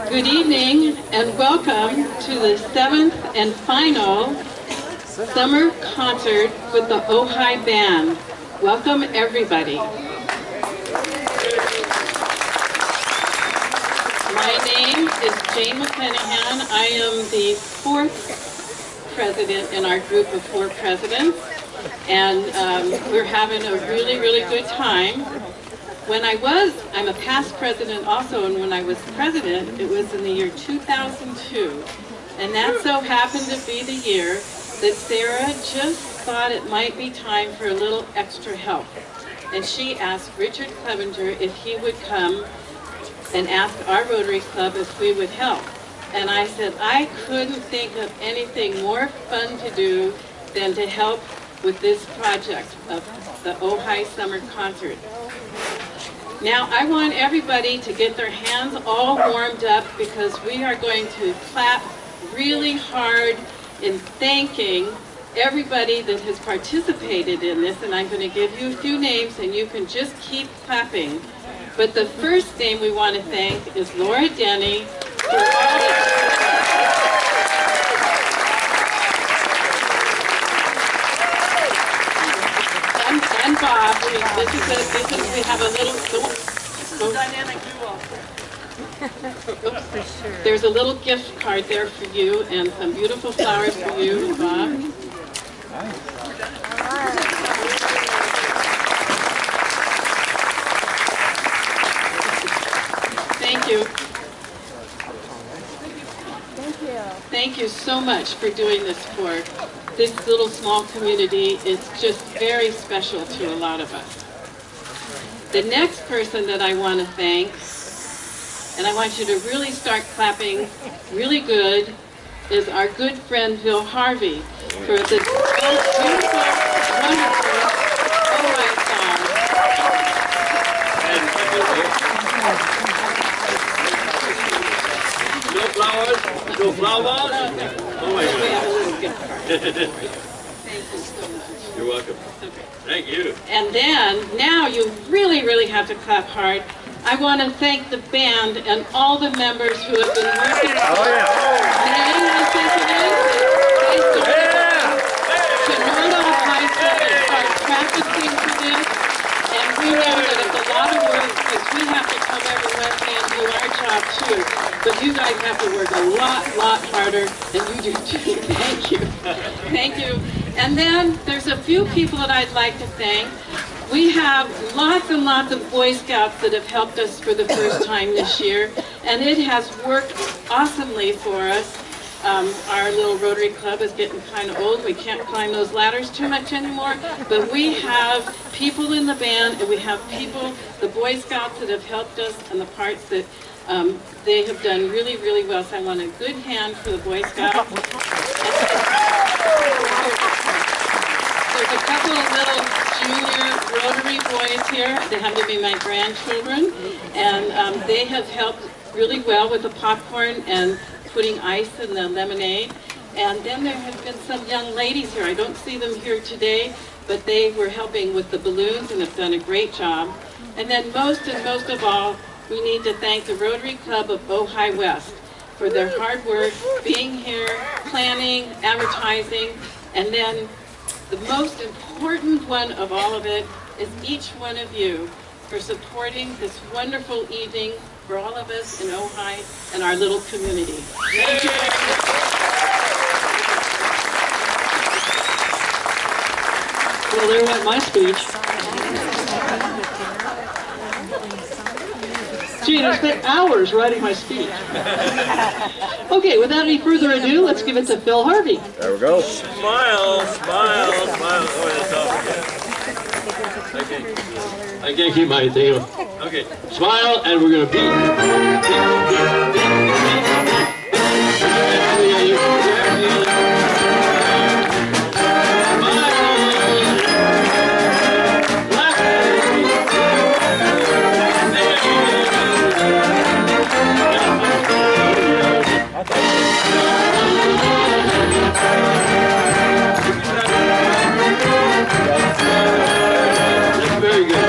Good evening and welcome to the 7th and final summer concert with the Ojai Band. Welcome everybody. My name is Jane McClanahan. I am the 4th president in our group of 4 presidents, and we're having a really, really good time. I'm a past president also, and when I was president, it was in the year 2002. And that so happened to be the year that Sarah just thought it might be time for a little extra help. And she asked Richard Clevenger if he would come and ask our Rotary Club if we would help. And I said I couldn't think of anything more fun to do than to help with this project of the Ojai Summer Concert. Now I want everybody to get their hands all warmed up because we are going to clap really hard in thanking everybody that has participated in this, and I'm going to give you a few names and you can just keep clapping. But the first name we want to thank is Laura Denny for all and Bob. We have a little dynamic duo. For sure. There's a little gift card there for you and some beautiful flowers for you and Bob. Thank you. Thank you. Thank you so much for doing this for this little small community. It's just very special to a lot of us. The next person that I want to thank, and I want you to really start clapping really good, is our good friend Bill Harvey for the most beautiful, wonderful Ojai song. No flowers? No flowers? Oh my God. We have a little gift card. Thank you so much. You're welcome. Okay. Thank you. And then, now you really, really have to clap hard. I want to thank the band and all the members who have been working to learn on high school and start practicing for this. And we know that it's a lot of work because we have to come every Wednesday and do our job too. But you guys have to work a lot harder than you do too. Thank you. Thank you. And then there's a few people that I'd like to thank. We have lots and lots of Boy Scouts that have helped us for the first time this year, and it has worked awesomely for us. Our little Rotary Club is getting kind of old. We can't climb those ladders too much anymore, but we have people in the band, and we have people, the Boy Scouts, that have helped us and the parts that they have done really, really well. So I want a good hand for the Boy Scouts. There's a couple of little junior Rotary boys here. They happen to be my grandchildren, and they have helped really well with the popcorn and putting ice in the lemonade. And then there have been some young ladies here. I don't see them here today, but they were helping with the balloons and have done a great job. And then most of all, we need to thank the Rotary Club of Ojai West for their hard work, being here, planning, advertising, and then the most important one of all of it is each one of you for supporting this wonderful evening for all of us in Ojai and our little community. Thank you. Well, there went my speech. Gee, I spent hours writing my speech. Okay, without any further ado, let's give it to Phil Harvey. There we go. Smile, smile, smile. Oh, that's all. I can't keep my thing. Okay. Smile, and we're going to beat. Very good.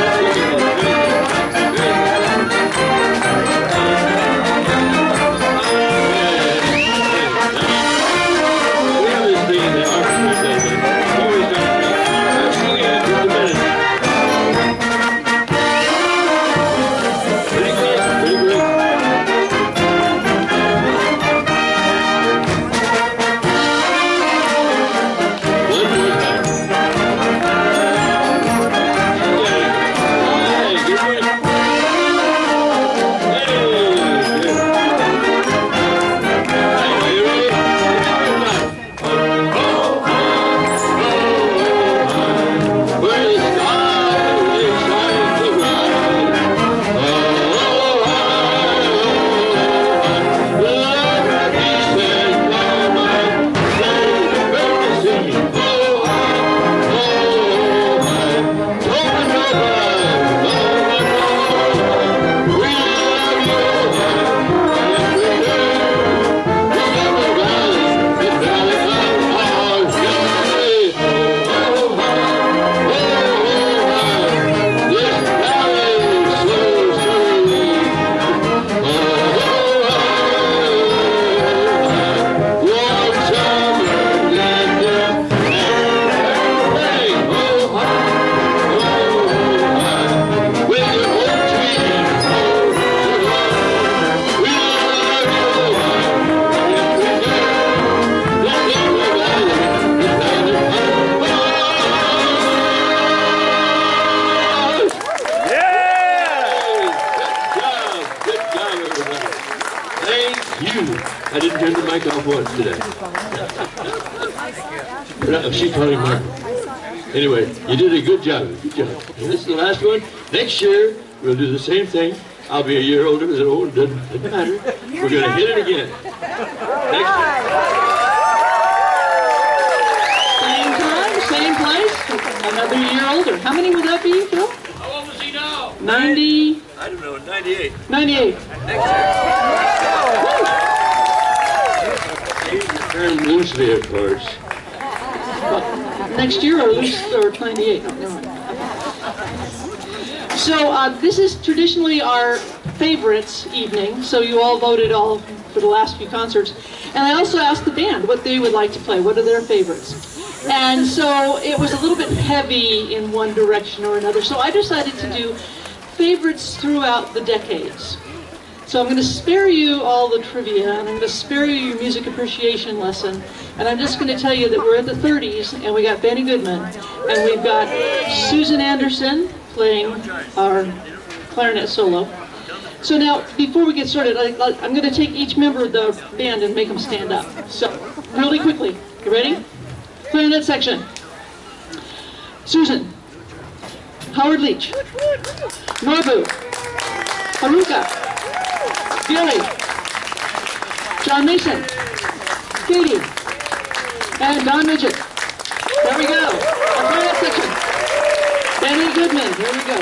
I didn't turn the mic off once today. She called him Mark. Anyway, you did a good job. Good job. And this is the last one. Next year, we'll do the same thing. I'll be a year older than old. Doesn't matter. We're going to hit it again. Next year. Same time, same place, another year older. How many would that be, Phil? How old is he now? 90. I don't know, 98. 98. Next year. Term loosely, of course. Next year or 98? Oh, no. So this is traditionally our favorites evening. So you all voted all for the last few concerts. And I also asked the band what they would like to play. What are their favorites? And so it was a little bit heavy in one direction or another. So I decided to do favorites throughout the decades. So I'm going to spare you all the trivia, and I'm going to spare you your music appreciation lesson, and I'm just going to tell you that we're at the 30s, and we got Benny Goodman, and we've got Susan Anderson playing our clarinet solo. So now, before we get started, I'm going to take each member of the band and make them stand up. So, really quickly, you ready? Clarinet section. Susan. Howard Leach. Norbu. Haruka. Billy, John Mason, Katie, and Don Midget. There we go. Our clarinet section. Benny Goodman. Here we go.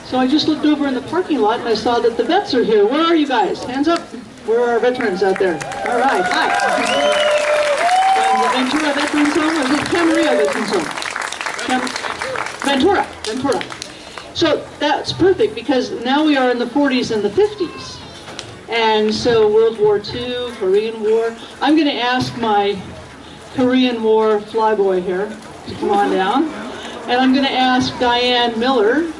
So I just looked over in the parking lot and I saw that the vets are here. Where are you guys? Hands up. Where are our veterans out there? All right, hi. From the Ventura Veterans Home, or is it Camarillo Veterans Home? Ventura. So that's perfect because now we are in the 40s and the 50s. And so World War II, Korean War. I'm going to ask my Korean War flyboy here to come on down. And I'm going to ask Diane Miller,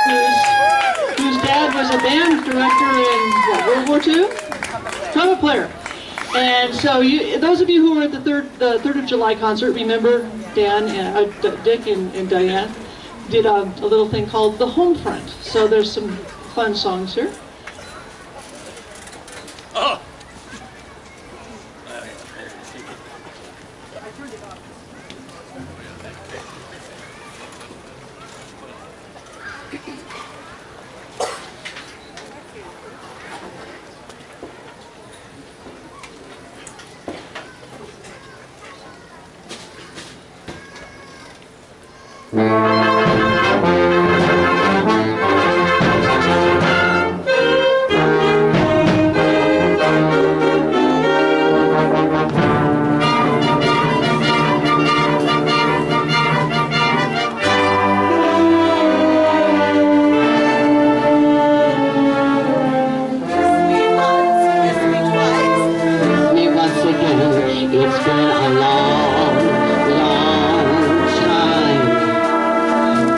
whose dad was a band director in World War II? Trumpet player. And so those of you who were at the 3rd of July concert, remember Dan and Dick and Diane did a little thing called the Home Front. So there's some fun songs here. Oh. It's been a long, long time.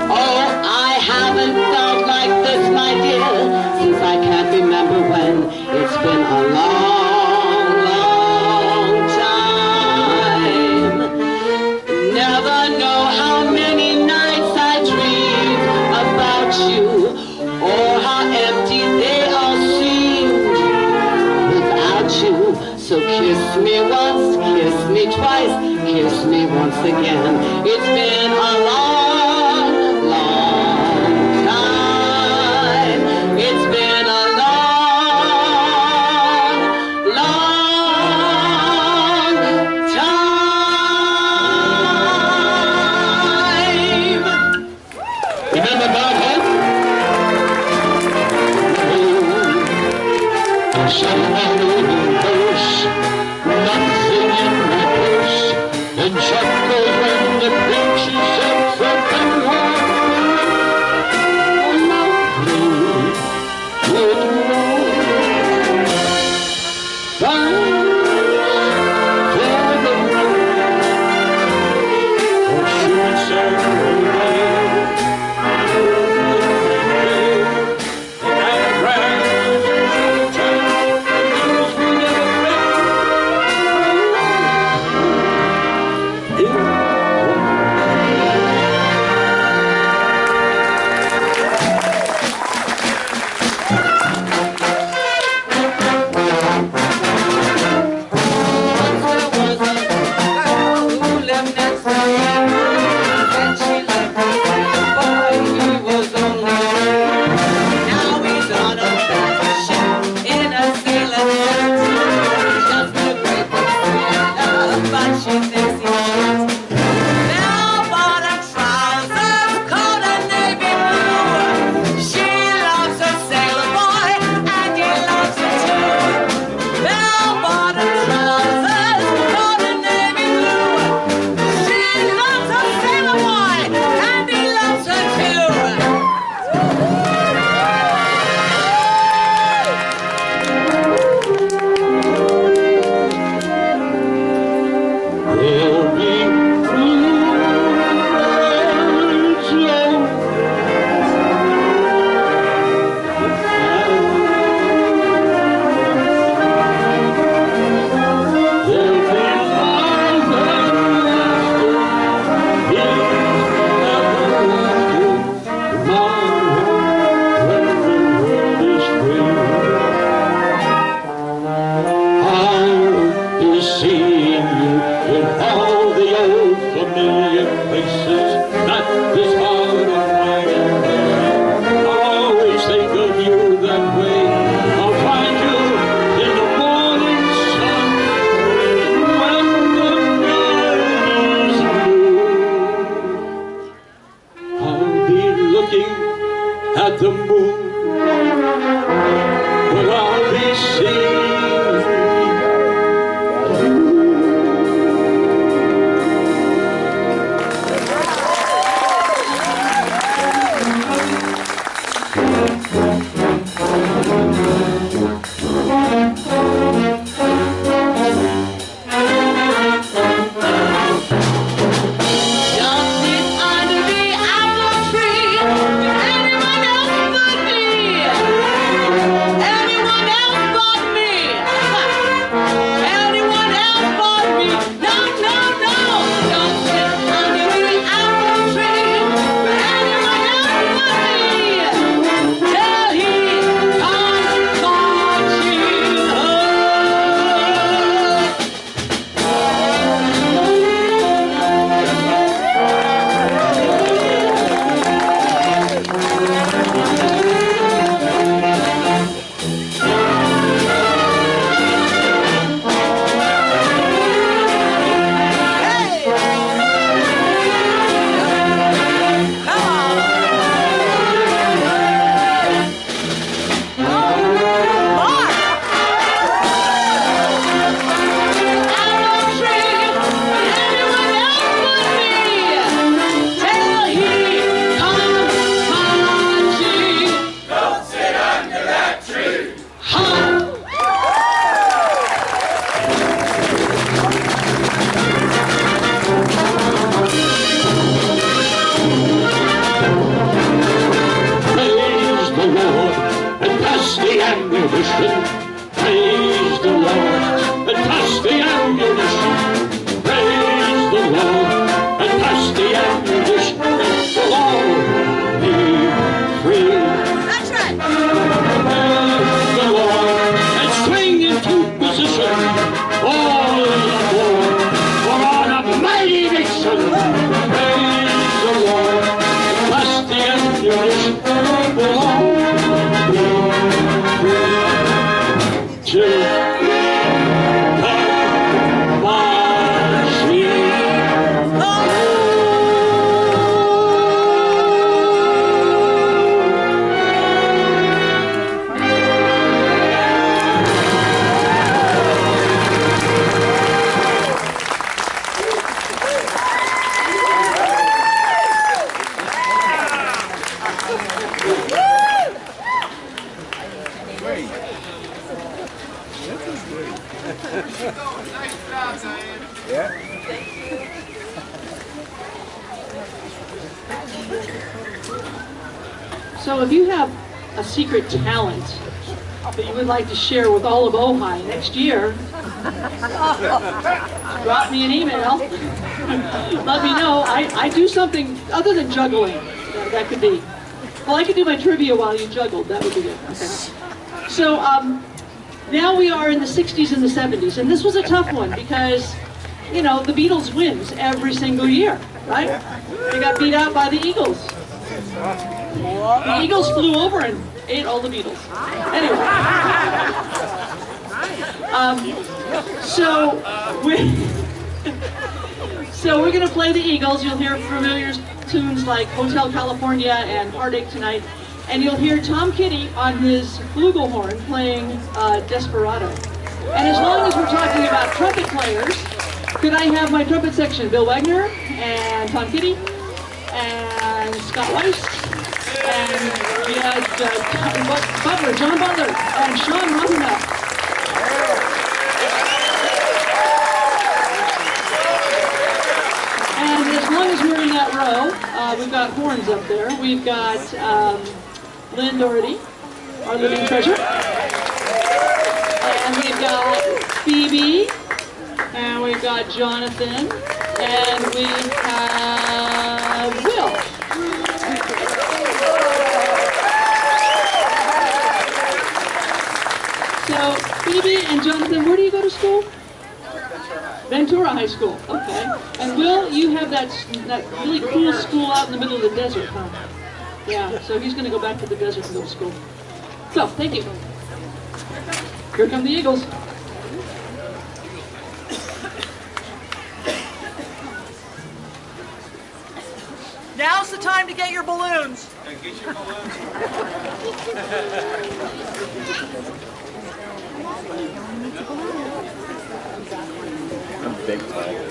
Oh, I haven't felt like this, my dear, since I can't remember when. It's been a long, long time. Never know how many nights I dreamed about you, or how empty they all seemed without you. So kiss me once, kiss me twice, kiss me once again. It's been a long, long time. It's been a long, long time. Remember about him? Oh, somebody nothing in my purse, and chuckles when the preacher says at the moon, but I'll be singing. Praise the Lord and pass the ammunition. Praise the Lord and pass the ammunition. We'll all be free. That's right. Praise the Lord and swing into position. All aboard for on a mighty nation. Praise the Lord and pass the ammunition. We'll all be free. So if you have a secret talent that you would like to share with all of Ojai next year, drop me an email. Let me know. I do something other than juggling. That could be. Well, I could do my trivia while you juggled. That would be good. Okay. So now we are in the 60s and the 70s, and this was a tough one because, you know, the Beatles wins every single year, right? They got beat out by the Eagles. The Eagles flew over and ate all the Beatles. Anyway, so we're going to play the Eagles. You'll hear familiar tunes like Hotel California and Heartache Tonight, and you'll hear Tom Kitty on his flugelhorn playing Desperado. And as long as we're talking about trumpet players, could I have my trumpet section? Bill Wagner and Tom Kitty and Scott Weiss. And we had John Butler, and Sean Rothermel. And as long as we're in that row, we've got horns up there. We've got Lynn Doherty, our living treasure. And we've got Phoebe, and we've got Jonathan, and we have Will. So, Phoebe and Jonathan, where do you go to school? Ventura High School. Okay. And Will, you have that really cool school out in the middle of the desert, huh? Yeah, so he's going to go back to the desert and go to school. So, thank you. Here come the Eagles. Now's the time to get your balloons. Big time.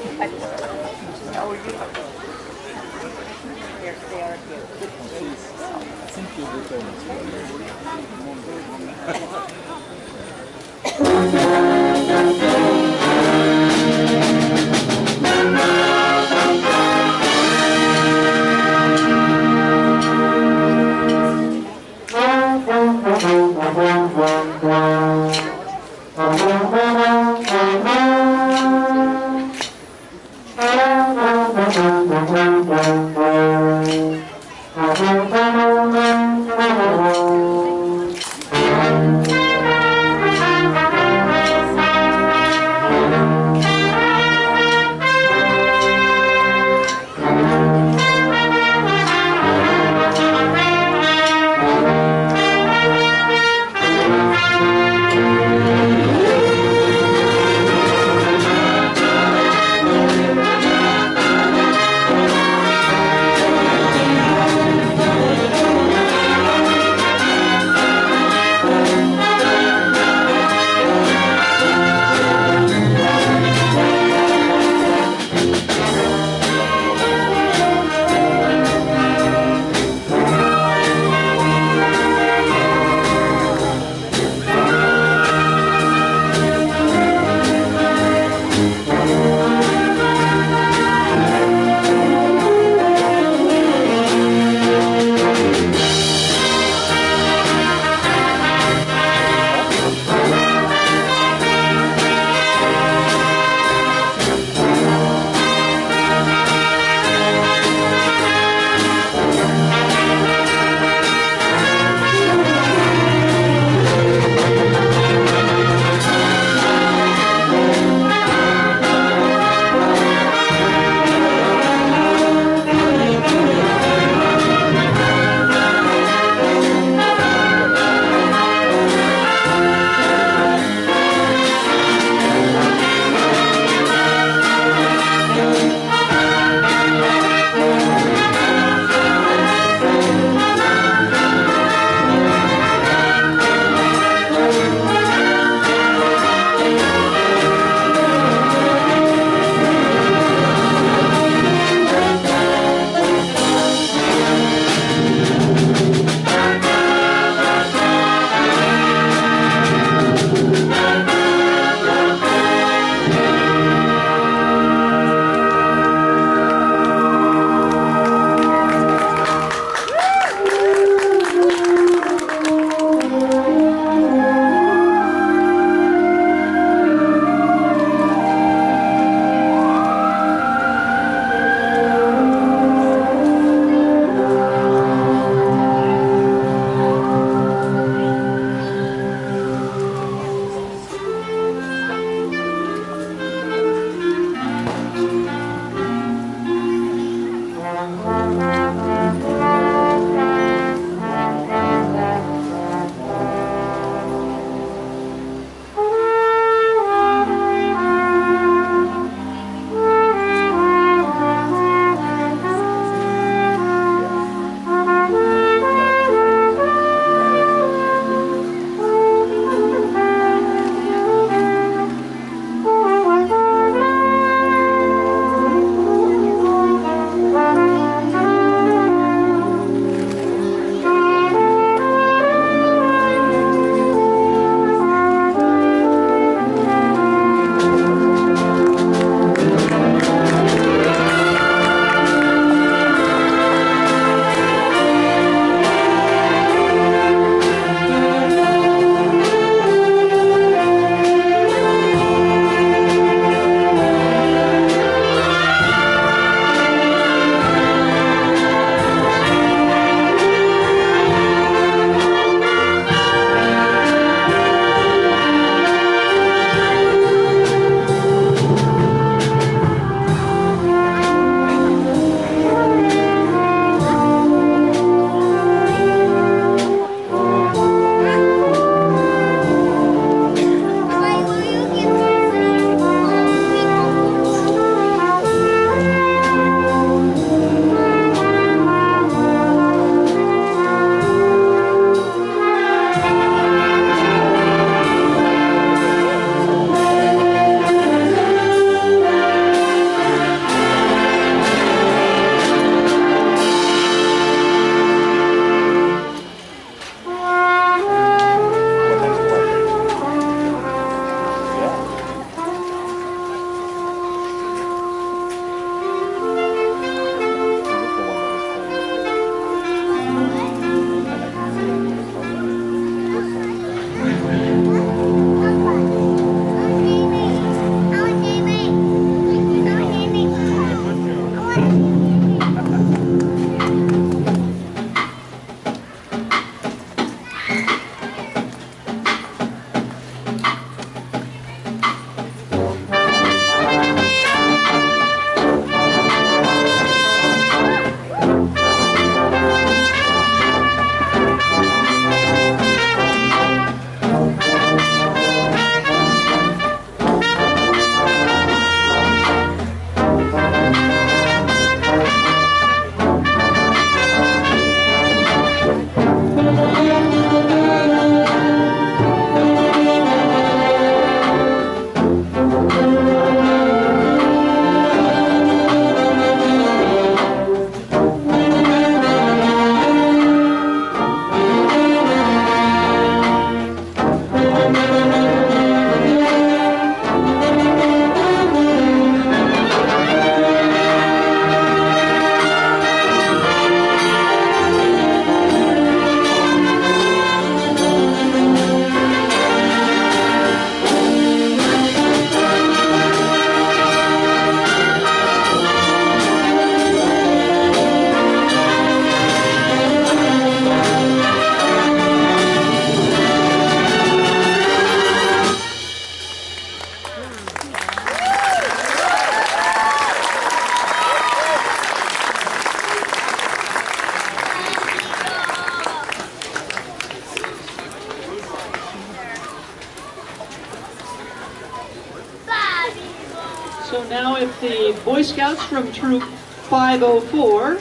if the Boy Scouts from Troop 504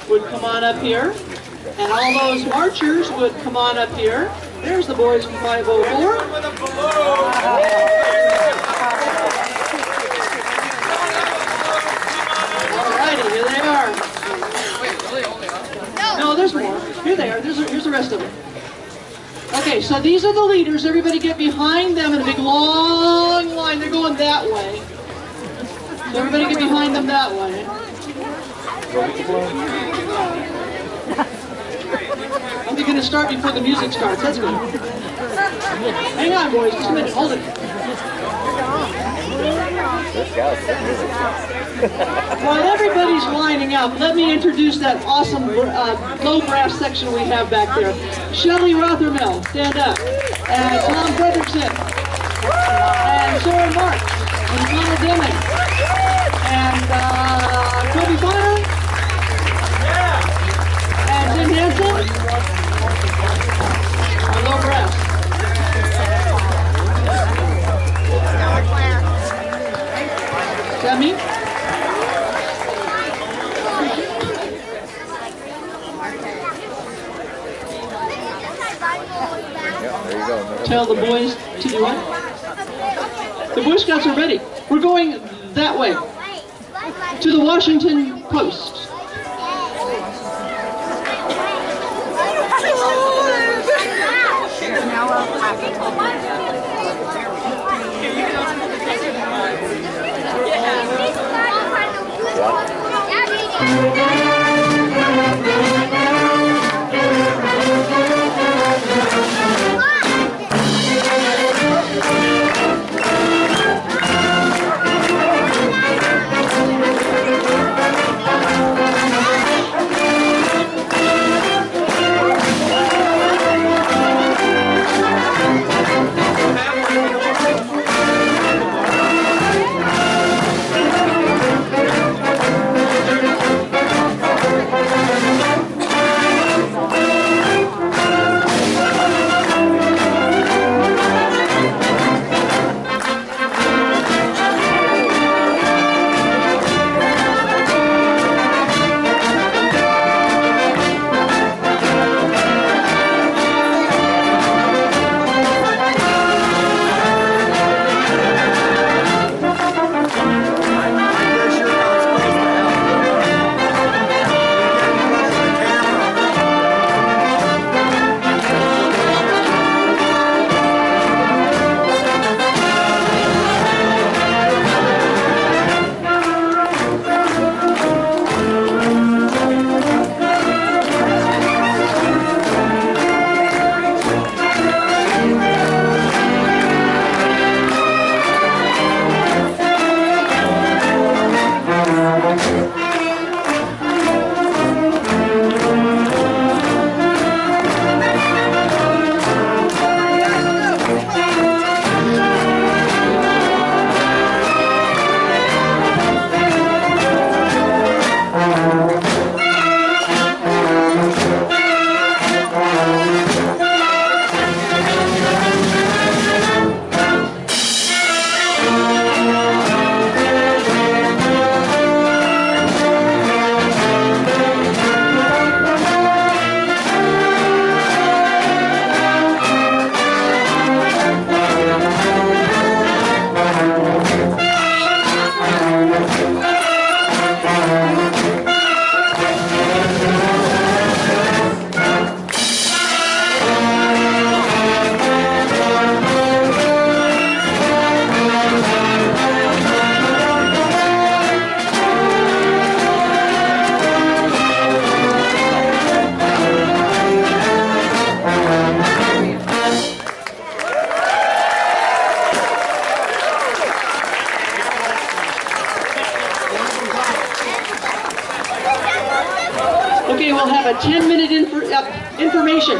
would come on up here, and all those marchers would come on up here. There's the boys from 504. Alrighty, here they are. No, there's more. Here they are. Here's the rest of them. Okay, so these are the leaders. Everybody get behind them in a big long line. They're going that way. So everybody get behind them that way. Are they going to start before the music starts? That's good. Hang on, boys. Just a minute. Hold it. While everybody's lining up, let me introduce that awesome low brass section we have back there. Shelley Rothermill, stand up. And Tom Fredrickson. And Sarah Marks. And Connell Deming. And Toby Bonner. And Tim Hansen. Our low brass. Is that me? Tell the boys to do what? The Boy Scouts are ready. We're going that way, to the Washington Post. Okay, we'll have a 10-minute intermission.